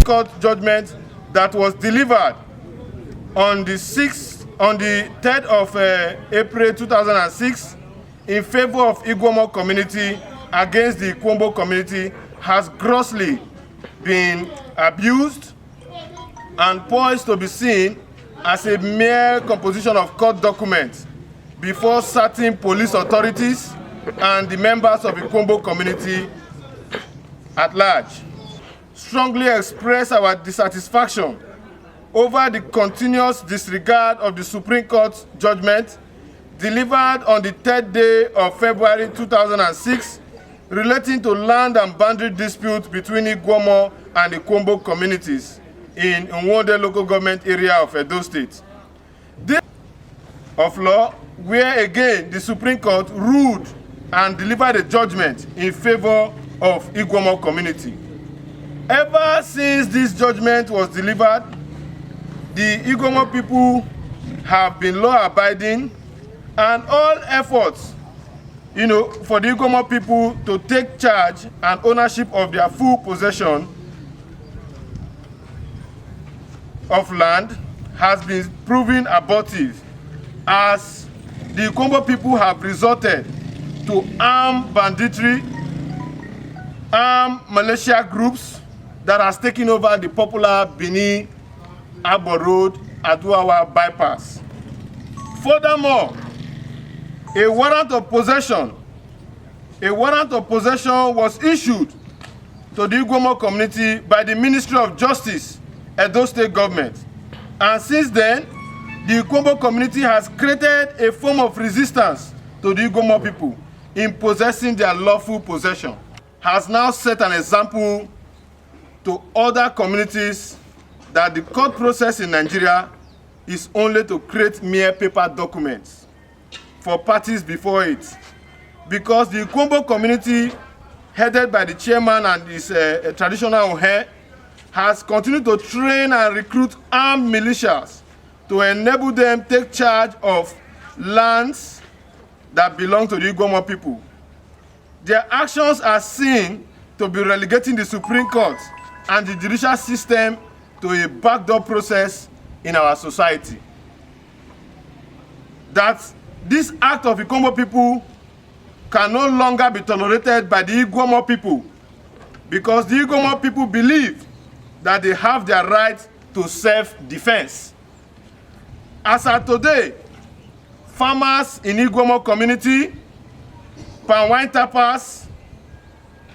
Court judgment that was delivered on the 3rd of April 2006 in favor of Igbomo community against the Ikwombo community has grossly been abused and poised to be seen as a mere composition of court documents before certain police authorities and the members of the Ikwombo community at large. Strongly express our dissatisfaction over the continuous disregard of the Supreme Court judgment delivered on the 3rd day of February 2006 relating to land and boundary disputes between Igbomo and the Ikwombo communities in Nwonde local government area of Edo State. This of law, where again the Supreme Court ruled and delivered a judgment in favor of Igbomo community. Ever since this judgment was delivered, the Igbomo people have been law-abiding, and all efforts, for the Igbomo people to take charge and ownership of their full possession of land has been proven abortive, as the Ikwombo people have resorted to armed banditry, armed militia groups that has taken over the popular Benin Abo Road Aduawa bypass. Furthermore, a warrant of possession was issued to the Igbomo community by the Ministry of Justice, Edo State government. And since then, the Ikwombo community has created a form of resistance to the Igbomo people in possessing their lawful possession, has now set an example to other communities that the court process in Nigeria is only to create mere paper documents for parties before it. Because the Ikwombo community, headed by the chairman and his traditional Ohe, has continued to train and recruit armed militias to enable them take charge of lands that belong to the Igbomo people. Their actions are seen to be relegating the Supreme Court and the judicial system to a backdoor process in our society. That this act of Ikwombo people can no longer be tolerated by the Igbomo people, because the Igbomo people believe that they have their right to self-defense. As of today, farmers in Igbomo community, palm wine tappers,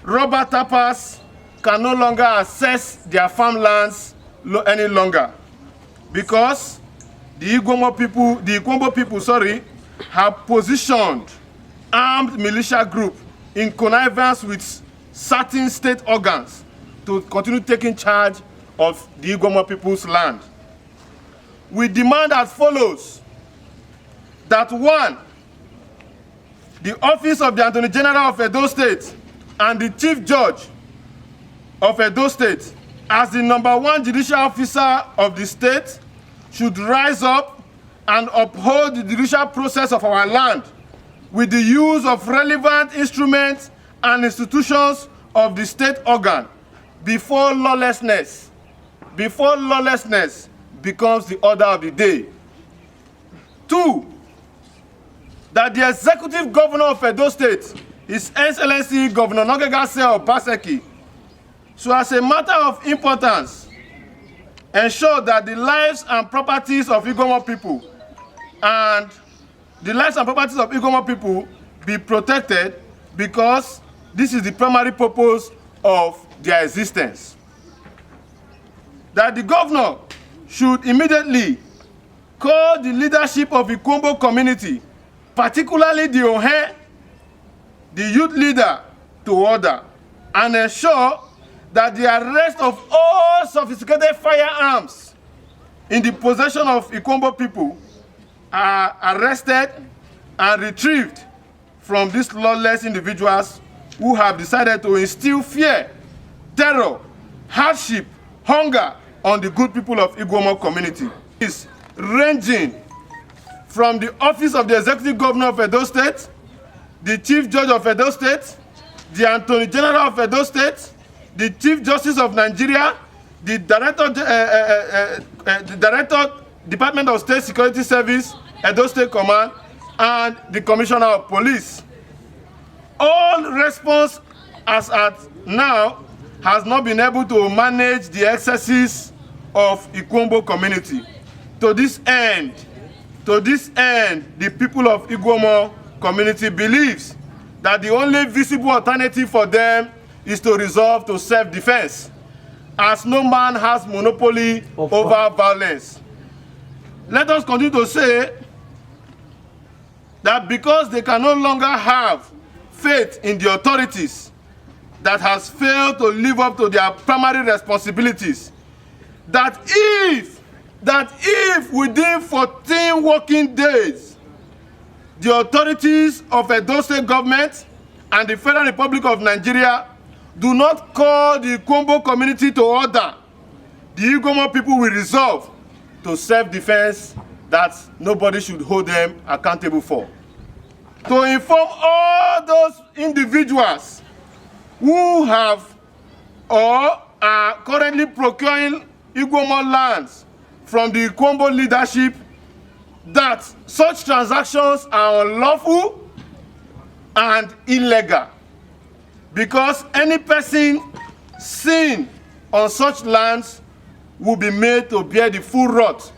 rubber tappers can no longer access their farmlands any longer, because the Ikwombo people, have positioned armed militia group in connivance with certain state organs to continue taking charge of the Igbomo people's land. We demand as follows: that 1, the office of the Attorney General of Edo State and the Chief Judge of Edo State, as the #1 judicial officer of the state, should rise up and uphold the judicial process of our land with the use of relevant instruments and institutions of the state organ before lawlessness becomes the order of the day. 2, that the executive governor of Edo State, His Excellency Governor Nogegase Obaseki, so as a matter of importance, ensure that the lives and properties of Igbomo people be protected, because this is the primary purpose of their existence. That the governor should immediately call the leadership of the Ikwombo community, particularly the Ohe, the youth leader, to order, and ensure that the arrest of all sophisticated firearms in the possession of Ikwombo people are arrested and retrieved from these lawless individuals who have decided to instill fear, terror, hardship, hunger on the good people of Igbomo community. Is ranging from the office of the Executive Governor of Edo State, the Chief Judge of Edo State, the Attorney General of Edo State, the Chief Justice of Nigeria, the Director, Department of State Security Service, Edo State Command, and the Commissioner of Police. All response as at now has not been able to manage the excesses of Ikwombo community. To this end, the people of Igwomo community believes that the only visible alternative for them is to resolve to self-defense, as no man has monopoly over violence. Let us continue to say that because they can no longer have faith in the authorities that has failed to live up to their primary responsibilities, that if within 14 working days, the authorities of Edo State government and the Federal Republic of Nigeria do not call the Ikwombo community to order, the Igwomo people will resolve to self-defense that nobody should hold them accountable for. To inform all those individuals who have or are currently procuring Igwomo lands from the Ikwombo leadership that such transactions are unlawful and illegal, because any person seen on such lands will be made to bear the full wrath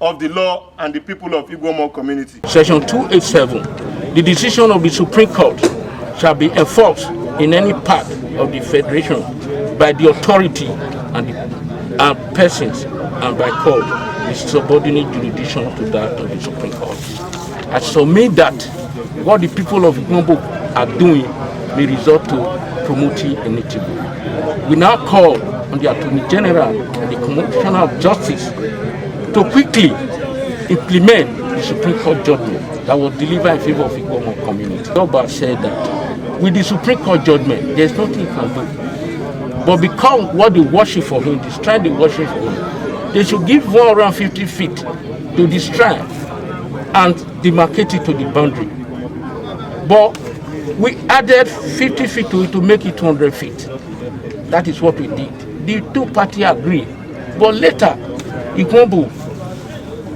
of the law and the people of Igwomo community. Section 287, the decision of the Supreme Court shall be enforced in any part of the Federation by the authority and persons and by court with subordinate jurisdiction to that of the Supreme Court. I submit that what the people of Igwomo are doing may result to promoting initiative. We now call on the Attorney General and the Commissioner of Justice to quickly implement the Supreme Court judgment that was delivered in favor of the Igwomo community. Oba said that with the Supreme Court judgment, there's nothing he can do. But because what they worship for him, the shrine they worship for him, they should give 150 feet to the shrine and demarcate it to the boundary. But we added 50 feet to it to make it 200 feet. That is what we did. The two parties agreed. But later, Igwomo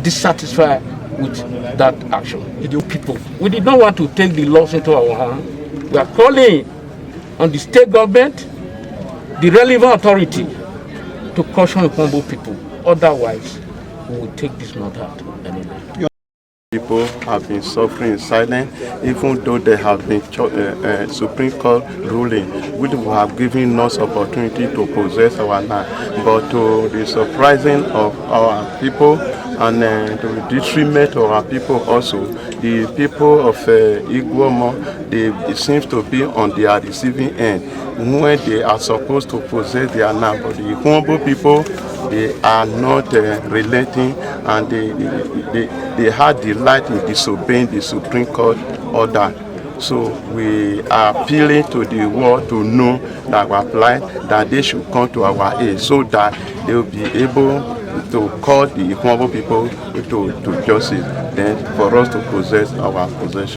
dissatisfied with that action. People, we did not want to take the laws into our hands. We are calling on the state government, the relevant authority, to caution Igwomo people. Otherwise, we will take this matter anyway. People have been suffering in silence, even though there have been Supreme Court ruling, which would have given us opportunity to possess our land. But to the surprising of our people and to the detriment of our people also, the people of Igwomo, it seems to be on their receiving end when they are supposed to possess their land. But the Igwomo people, they are not relating, and they had delight in disobeying the Supreme Court order. So we are appealing to the world to know that we apply, that they should come to our aid so that they will be able to call the Igwomo people to justice, then for us to possess our possession.